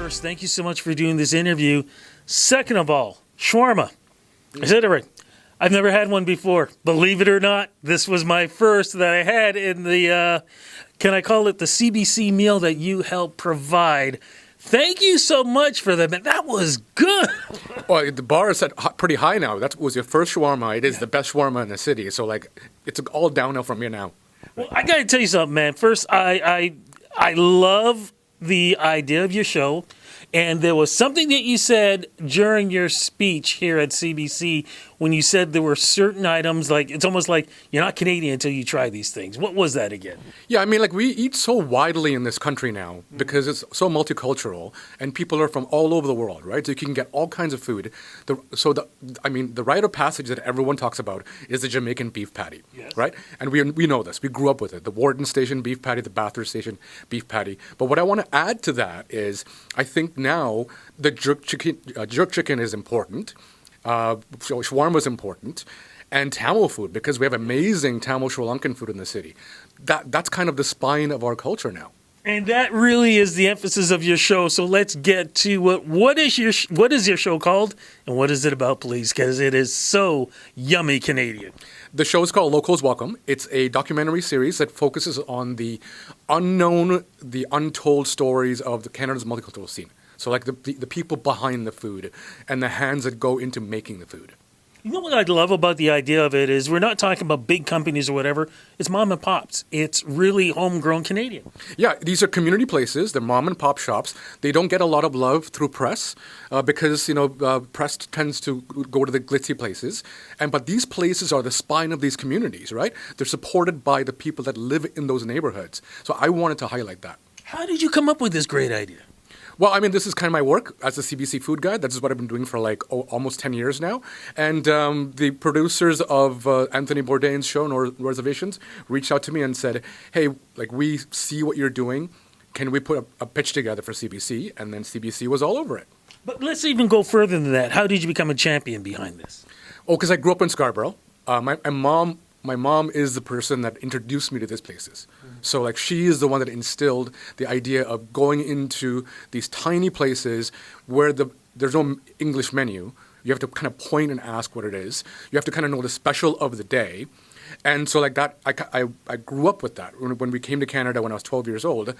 First, thank you so much for doing this interview. Second of all, shawarma. I said it right. I've never had one before. Believe it or not, this was my first that I had in the, can I call it the CBC meal that you helped provide. Thank you so much for that, man. That was good. Well, the bar is set pretty high now. That was your first shawarma. It is the best shawarma in the city. So, it's all downhill from here now. Well, I got to tell you something, man. First, I love the idea of your show. And there was something that you said during your speech here at CBC when you said there were certain items, like it's almost like you're not Canadian until you try these things. What was that again? Yeah, I mean, we eat so widely in this country now because it's so multicultural and people are from all over the world, right? So you can get all kinds of food. The rite of passage that everyone talks about is the Jamaican beef patty, yes. Right? And we know this. We grew up with it. The Warden Station beef patty, the Bathurst Station beef patty. But what I want to add to that is I think now the jerk chicken is important. Shawarma is important, and Tamil food, because we have amazing Tamil Sri Lankan food in the city. That's kind of the spine of our culture now. And that really is the emphasis of your show. So let's get to what is your show called, and what is it about, please? Because it is so yummy Canadian. The show is called Locals Welcome. It's a documentary series that focuses on the unknown, the untold stories of Canada's multicultural scene. So the people behind the food and the hands that go into making the food. You know what I love about the idea of it is we're not talking about big companies or whatever. It's mom and pops. It's really homegrown Canadian. Yeah, these are community places. They're mom and pop shops. They don't get a lot of love through press because, press tends to go to the glitzy places. But these places are the spine of these communities, right? They're supported by the people that live in those neighborhoods. So I wanted to highlight that. How did you come up with this great idea? Well, I mean, this is kind of my work as a CBC food guide. This is what I've been doing for almost 10 years now. And the producers of Anthony Bourdain's show, No Reservations, reached out to me and said, hey, we see what you're doing. Can we put a pitch together for CBC? And then CBC was all over it. But let's even go further than that. How did you become a champion behind this? Oh, because I grew up in Scarborough. My mom is the person that introduced me to these places. So she is the one that instilled the idea of going into these tiny places where there's no English menu. You have to kind of point and ask what it is. You have to kind of know the special of the day. And so that, I grew up with that. When we came to Canada when I was 12 years old,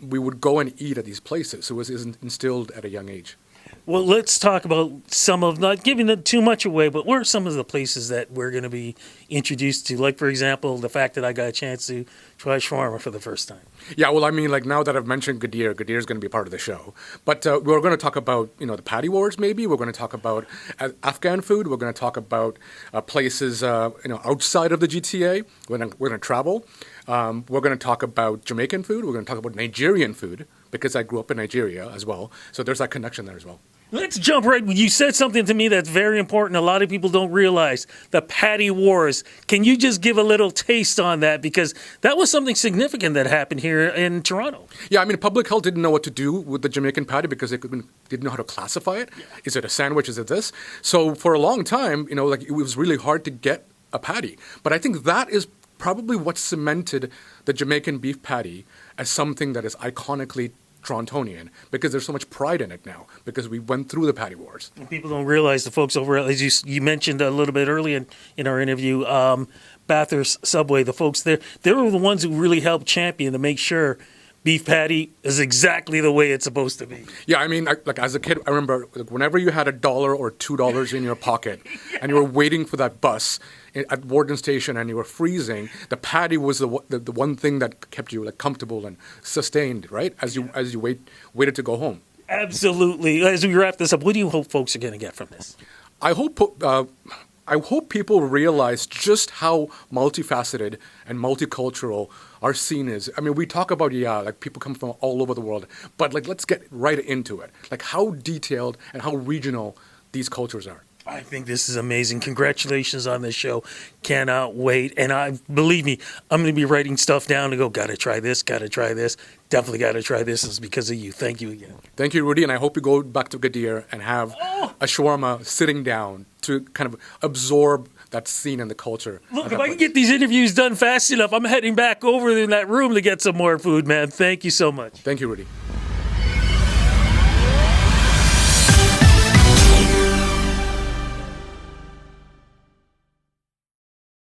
we would go and eat at these places. So it was instilled at a young age. Well, let's talk about some of, not giving it too much away, but what are some of the places that we're going to be introduced to? Like, for example, the fact that I got a chance to try shawarma for the first time. Yeah, well, I mean, now that I've mentioned Gadir is going to be part of the show. But we're going to talk about, the patty wars, maybe. We're going to talk about Afghan food. We're going to talk about places, outside of the GTA. We're going to travel. We're going to talk about Jamaican food. We're going to talk about Nigerian food, because I grew up in Nigeria as well. So there's that connection there as well. Let's jump right. You said something to me that's very important. A lot of people don't realize the patty wars. Can you just give a little taste on that? Because that was something significant that happened here in Toronto. Yeah, I mean, public health didn't know what to do with the Jamaican patty because they didn't know how to classify it. Yeah. Is it a sandwich? Is it this? So for a long time, it was really hard to get a patty. But I think that is probably what cemented the Jamaican beef patty as something that is iconically Torontonian, because there's so much pride in it now, because we went through the patty wars. And people don't realize the folks over, as you mentioned a little bit earlier in our interview, Bathurst Subway, the folks there, they were the ones who really helped champion to make sure beef patty is exactly the way it's supposed to be. Yeah, I mean, as a kid, I remember whenever you had $1 or $2 in your pocket and you were waiting for that bus at Warden Station and you were freezing, the patty was the one thing that kept you comfortable and sustained, right? As you waited to go home. Absolutely. As we wrap this up, what do you hope folks are going to get from this? I hope people realize just how multifaceted and multicultural our scene is. I mean, we talk about, people come from all over the world, but let's get right into it. How detailed and how regional these cultures are. I think this is amazing. Congratulations on this show. Cannot wait. And believe me, I'm going to be writing stuff down to go, got to try this, definitely got to try this. It's because of you. Thank you again. Thank you, Rudy. And I hope you go back to Gadir and have a shawarma sitting down to kind of absorb that scene and the culture. Look, if I can get these interviews done fast enough, I'm heading back over in that room to get some more food, man. Thank you so much. Thank you, Rudy.